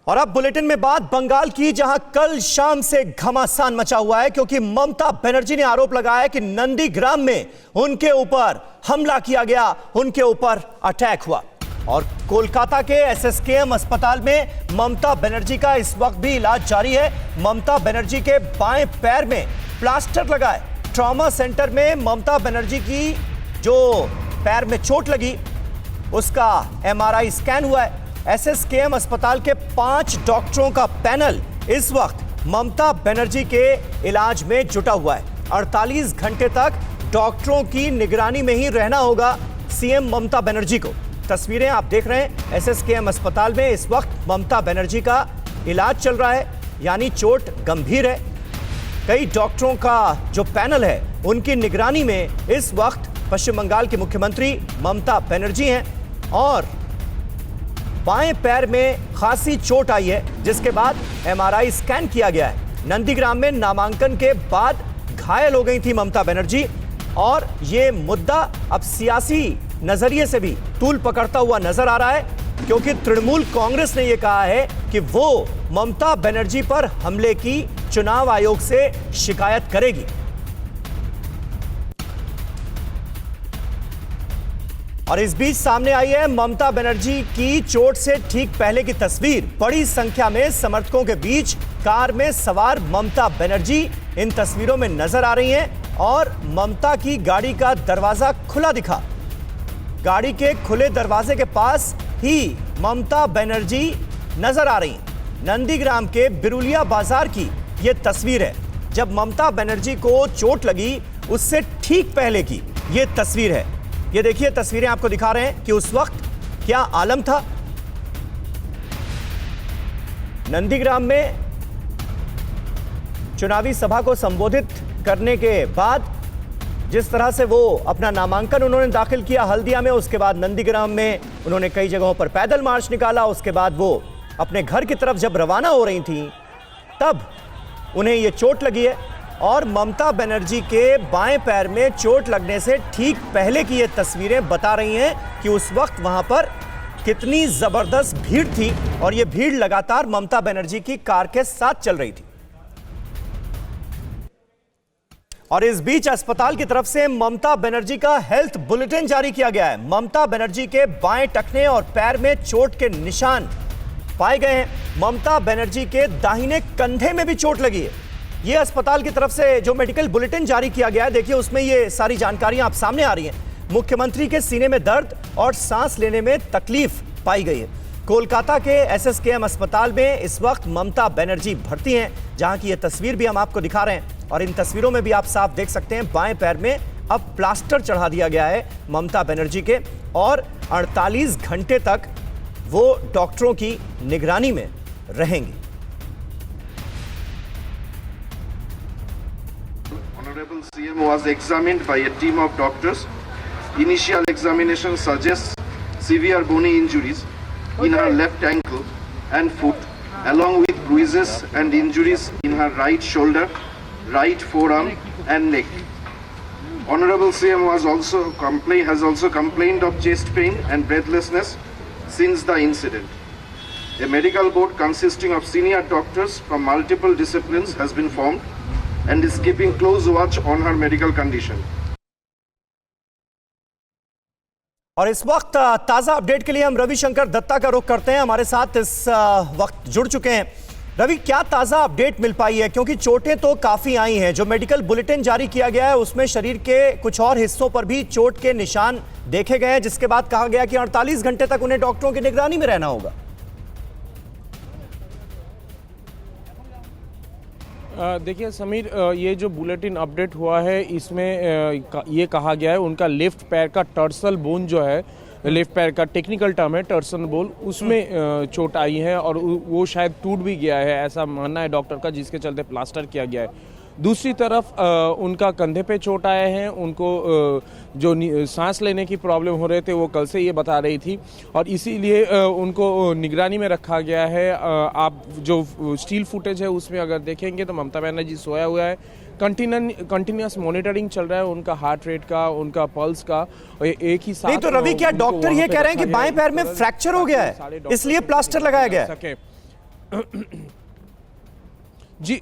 और अब बुलेटिन में बात बंगाल की, जहां कल शाम से घमासान मचा हुआ है क्योंकि ममता बनर्जी ने आरोप लगाया कि नंदीग्राम में उनके ऊपर हमला किया गया, उनके ऊपर अटैक हुआ। और कोलकाता के एसएसकेएम अस्पताल में ममता बनर्जी का इस वक्त भी इलाज जारी है। ममता बनर्जी के बाएं पैर में प्लास्टर लगा है। ट्रॉमा सेंटर में ममता बनर्जी की जो पैर में चोट लगी उसका एमआरआई स्कैन हुआ है। एसएसकेएम अस्पताल के 5 डॉक्टरों का पैनल इस वक्त ममता बनर्जी के इलाज में जुटा हुआ है। 48 घंटे तक डॉक्टरों की निगरानी में ही रहना होगा सीएम ममता बनर्जी को। तस्वीरें आप देख रहे हैं, एसएसकेएम अस्पताल में इस वक्त ममता बनर्जी का इलाज चल रहा है, यानी चोट गंभीर है। कई डॉक्टरों का जो पैनल है उनकी निगरानी में इस वक्त पश्चिम बंगाल की मुख्यमंत्री ममता बनर्जी हैं और बाएं पैर में खासी चोट आई है, जिसके बाद एमआरआई स्कैन किया गया है। नंदीग्राम में नामांकन के बाद घायल हो गई थी ममता बनर्जी और ये मुद्दा अब सियासी नजरिए से भी तूल पकड़ता हुआ नजर आ रहा है, क्योंकि तृणमूल कांग्रेस ने यह कहा है कि वो ममता बनर्जी पर हमले की चुनाव आयोग से शिकायत करेगी। और इस बीच सामने आई है ममता बनर्जी की चोट से ठीक पहले की तस्वीर। बड़ी संख्या में समर्थकों के बीच कार में सवार ममता बनर्जी इन तस्वीरों में नजर आ रही हैं और ममता की गाड़ी का दरवाजा खुला दिखा। गाड़ी के खुले दरवाजे के पास ही ममता बनर्जी नजर आ रही हैं। नंदीग्राम के बिरुलिया बाजार की यह तस्वीर है, जब ममता बनर्जी को चोट लगी उससे ठीक पहले की यह तस्वीर है। ये देखिए, तस्वीरें आपको दिखा रहे हैं कि उस वक्त क्या आलम था। नंदीग्राम में चुनावी सभा को संबोधित करने के बाद जिस तरह से वो अपना नामांकन उन्होंने दाखिल किया हल्दिया में, उसके बाद नंदीग्राम में उन्होंने कई जगहों पर पैदल मार्च निकाला। उसके बाद वो अपने घर की तरफ जब रवाना हो रही थी तब उन्हें ये चोट लगी है। और ममता बनर्जी के बाएं पैर में चोट लगने से ठीक पहले की ये तस्वीरें बता रही हैं कि उस वक्त वहां पर कितनी जबरदस्त भीड़ थी और ये भीड़ लगातार ममता बनर्जी की कार के साथ चल रही थी। और इस बीच अस्पताल की तरफ से ममता बनर्जी का हेल्थ बुलेटिन जारी किया गया है। ममता बनर्जी के बाएं टखने और पैर में चोट के निशान पाए गए हैं। ममता बनर्जी के दाहिने कंधे में भी चोट लगी है। ये अस्पताल की तरफ से जो मेडिकल बुलेटिन जारी किया गया है, देखिए उसमें ये सारी जानकारियां आप सामने आ रही हैं। मुख्यमंत्री के सीने में दर्द और सांस लेने में तकलीफ पाई गई है। कोलकाता के एसएसकेएम अस्पताल में इस वक्त ममता बनर्जी भर्ती हैं, जहां की ये तस्वीर भी हम आपको दिखा रहे हैं। और इन तस्वीरों में भी आप साफ देख सकते हैं बाएं पैर में अब प्लास्टर चढ़ा दिया गया है ममता बनर्जी के, और 48 घंटे तक वो डॉक्टरों की निगरानी में रहेंगी। Honorable CM was examined by a team of doctors. Initial examination suggests severe bony injuries in her left ankle and foot, along with bruises and injuries in her right shoulder, right forearm and neck. Honorable CM has also complained of chest pain and breathlessness since the incident. A medical board consisting of senior doctors from multiple disciplines has been formed and is keeping close watch on her medical condition. और इस वक्त ताजा update के लिए हम रविशंकर दत्ता का रुख करते हैं, हमारे साथ इस वक्त जुड़ चुके हैं। रवि, क्या ताजा अपडेट मिल पाई है? क्योंकि चोटें तो काफी आई हैं, जो मेडिकल बुलेटिन जारी किया गया है उसमें शरीर के कुछ और हिस्सों पर भी चोट के निशान देखे गए हैं, जिसके बाद कहा गया कि 48 घंटे तक उन्हें डॉक्टरों की निगरानी में रहना होगा। देखिए समीर, ये जो बुलेटिन अपडेट हुआ है इसमें ये कहा गया है उनका लेफ्ट पैर का टर्सल बोन जो है, लेफ्ट पैर का टेक्निकल टर्म है टर्सल बोन, उसमें चोट आई है और वो शायद टूट भी गया है, ऐसा मानना है डॉक्टर का, जिसके चलते प्लास्टर किया गया है। दूसरी तरफ उनका कंधे पे चोट आए हैं, उनको जो सांस लेने की प्रॉब्लम हो रहे थे वो कल से ये बता रही थी और इसीलिए उनको निगरानी में रखा गया है। आप जो स्टील फुटेज है उसमें अगर देखेंगे तो ममता बनर्जी सोया हुआ है, कंटिन्यूस मॉनिटरिंग चल रहा है उनका हार्ट रेट का, उनका पल्स का, एक ही साथ। नहीं तो रवि, क्या डॉक्टर ये कह रहे हैं कि बाएं पैर में फ्रैक्चर हो गया है इसलिए प्लास्टर लगाया गया है? जी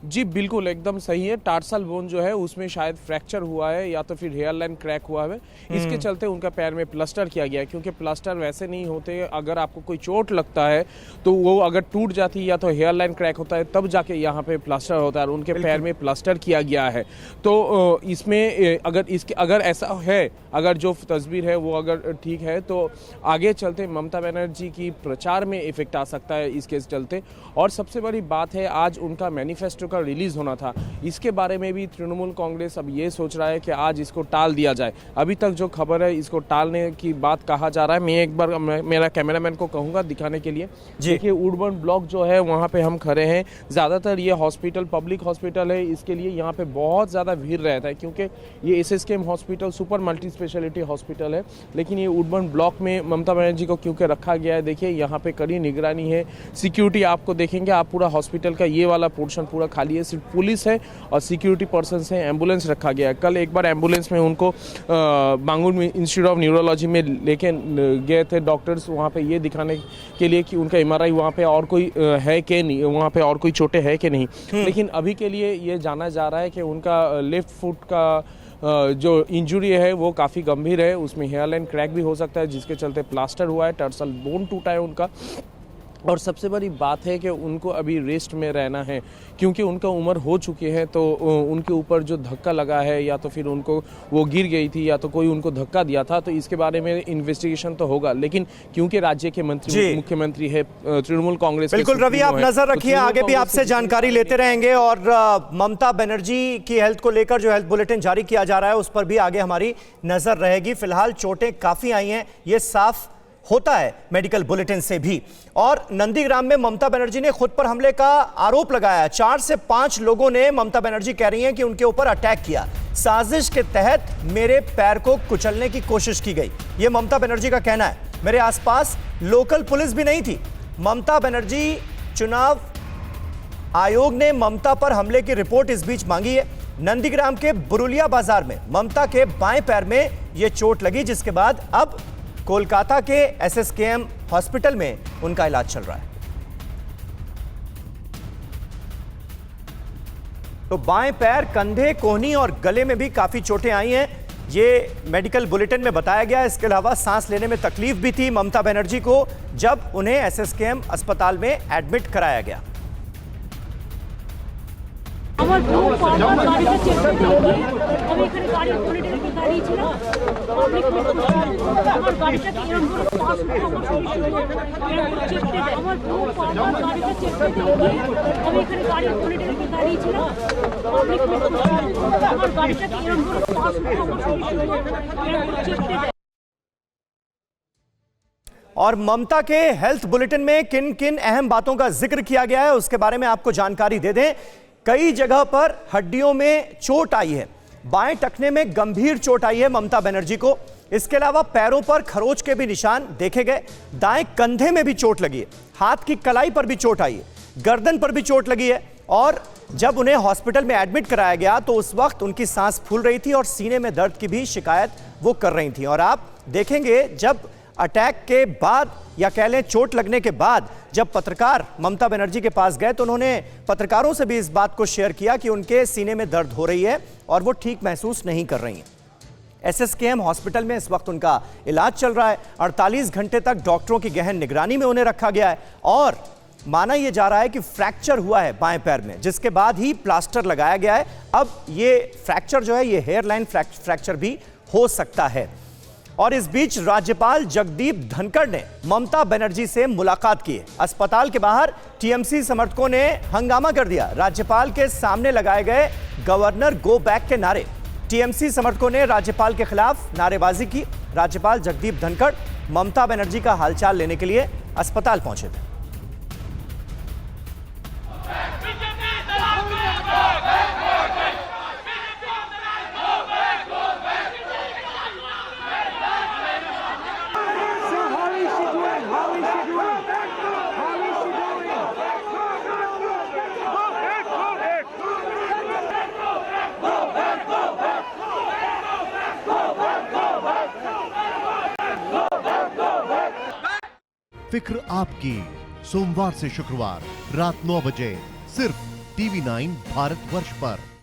जी बिल्कुल एकदम सही है। टार्सल बोन जो है उसमें शायद फ्रैक्चर हुआ है या तो फिर हेयर लाइन क्रैक हुआ है। इसके चलते उनका पैर में प्लास्टर किया गया है, क्योंकि प्लास्टर वैसे नहीं होते। अगर आपको कोई चोट लगता है तो वो अगर टूट जाती है या तो हेयर लाइन क्रैक होता है तब जाके यहाँ पे प्लास्टर होता है, और उनके पैर में प्लास्टर किया गया है। तो इसमें अगर ऐसा है, अगर जो तस्वीर है वो अगर ठीक है तो आगे चलते ममता बनर्जी की प्रचार में इफेक्ट आ सकता है इसके चलते। और सबसे बड़ी बात है, आज उनका मैनिफेस्टो का रिलीज होना था, इसके बारे में भी तृणमूल कांग्रेस अब ये सोच रहा है कि आज इसको टाल दिया जाए। अभी तक जो खबर है इसको टालने की बात कहा जा रहा है। मैं एक बार मेरा कैमरामैन को कहूँगा दिखाने के लिए। देखिए वुडबर्न ब्लॉक जो है वहाँ पे हम खड़े हैं। ज़्यादातर ये हॉस्पिटल पब्लिक हॉस्पिटल है, इसके लिए यहाँ पे बहुत ज़्यादा भीड़ रहता है, क्योंकि ये SSKM hospital super multi speciality hospital है। लेकिन ये वुडबर्न ब्लॉक में ममता बनर्जी को क्योंकि रखा गया है, देखिए यहाँ पे कड़ी निगरानी है, सिक्योरिटी आपको देखेंगे आप, पूरा हॉस्पिटल का ये वाला पोर्शन पूरा खाली है, सिर्फ पुलिस है और सिक्योरिटी पर्सन है। एम्बुलेंस रखा गया है। कल एक बार एम्बुलेंस में उनको बांगुर इंस्टीट्यूट ऑफ न्यूरोलॉजी में लेके गए थे डॉक्टर्स, वहाँ पे ये दिखाने के लिए कि उनका MRI वहाँ पे और कोई है कि नहीं, वहाँ पे और कोई चोटें है कि नहीं। लेकिन अभी के लिए ये जाना जा रहा है कि उनका लेफ्ट फुट का जो इंजुरी है वो काफ़ी गंभीर है, उसमें हेयर लाइन क्रैक भी हो सकता है, जिसके चलते प्लास्टर हुआ है, टर्सल बोन टूटा है उनका। और सबसे बड़ी बात है कि उनको अभी रेस्ट में रहना है, क्योंकि उनका उम्र हो चुकी है। तो उनके ऊपर जो धक्का लगा है, या तो फिर उनको वो गिर गई थी या तो कोई उनको धक्का दिया था, तो इसके बारे में इन्वेस्टिगेशन तो होगा। लेकिन क्योंकि राज्य के मंत्री मुख्यमंत्री है तृणमूल कांग्रेस, बिल्कुल रवि आप नजर रखिए, आगे भी आपसे जानकारी लेते रहेंगे। और ममता बनर्जी की हेल्थ को लेकर जो हेल्थ बुलेटिन जारी किया जा रहा है उस पर भी आगे हमारी नजर रहेगी। फिलहाल चोटें काफी आई हैं, ये साफ होता है मेडिकल बुलेटिन से भी। और नंदीग्राम में ममता बनर्जी ने खुद पर हमले का आरोप लगाया। 4 से 5 लोगों ने, ममता बनर्जी कह रही हैं कि उनके ऊपर अटैक किया, साजिश के तहत मेरे पैर को कुचलने की कोशिश की गई, यह ममता बनर्जी का कहना है। मेरे आसपास लोकल पुलिस भी नहीं थी। ममता बनर्जी, चुनाव आयोग ने ममता पर हमले की रिपोर्ट इस बीच मांगी है। नंदीग्राम के बुरुलिया बाजार में ममता के बाएं पैर में यह चोट लगी, जिसके बाद अब कोलकाता के SSKM हॉस्पिटल में उनका इलाज चल रहा है। तो बाएं पैर, कंधे, कोहनी और गले में भी काफी चोटें आई हैं, ये मेडिकल बुलेटिन में बताया गया। इसके अलावा सांस लेने में तकलीफ भी थी ममता बनर्जी को जब उन्हें SSKM अस्पताल में एडमिट कराया गया। আমার বউ বারবার গাড়িতে চেপে দিয়ে আমি এখানে গাড়ি পলিটিক্যাল দাঁড়িয়েছিল পাবলিক আমার গাড়িটাকে এরকম করে পাস করে আমার শরীরে এরকম চেপে দেয়। আমার বউ বারবার গাড়িতে চেপে দিয়ে আমি এখানে গাড়ি পলিটিক্যাল দাঁড়িয়েছিল পাবলিক আমার গাড়িটাকে এরকম করে পাস করে আমার শরীরে এরকম চেপে দেয়। और ममता के हेल्थ बुलेटिन में किन किन अहम बातों का जिक्र किया गया है उसके बारे में आपको जानकारी दे दें। कई जगह पर हड्डियों में चोट आई है, बाएं टखने में गंभीर चोट आई है ममता बनर्जी को। इसके अलावा पैरों पर खरोच के भी निशान देखे गए, दाएं कंधे में भी चोट लगी है, हाथ की कलाई पर भी चोट आई है, गर्दन पर भी चोट लगी है। और जब उन्हें हॉस्पिटल में एडमिट कराया गया तो उस वक्त उनकी सांस फूल रही थी और सीने में दर्द की भी शिकायत वो कर रही थी। और आप देखेंगे जब अटैक के बाद या कह लें चोट लगने के बाद जब पत्रकार ममता बनर्जी के पास गए तो उन्होंने पत्रकारों से भी इस बात को शेयर किया कि उनके सीने में दर्द हो रही है और वो ठीक महसूस नहीं कर रही हैं। SSKM हॉस्पिटल में इस वक्त उनका इलाज चल रहा है। 48 घंटे तक डॉक्टरों की गहन निगरानी में उन्हें रखा गया है और माना यह जा रहा है कि फ्रैक्चर हुआ है बाएं पैर में, जिसके बाद ही प्लास्टर लगाया गया है। अब ये फ्रैक्चर जो है ये हेयर लाइन फ्रैक्चर भी हो सकता है। और इस बीच राज्यपाल जगदीप धनखड़ ने ममता बनर्जी से मुलाकात की। अस्पताल के बाहर TMC समर्थकों ने हंगामा कर दिया। राज्यपाल के सामने लगाए गए गवर्नर गो बैक के नारे। TMC समर्थकों ने राज्यपाल के खिलाफ नारेबाजी की। राज्यपाल जगदीप धनखड़ ममता बनर्जी का हालचाल लेने के लिए अस्पताल पहुंचे थे। फिक्र आपकी, सोमवार से शुक्रवार रात 9 बजे सिर्फ TV9 भारतवर्ष पर।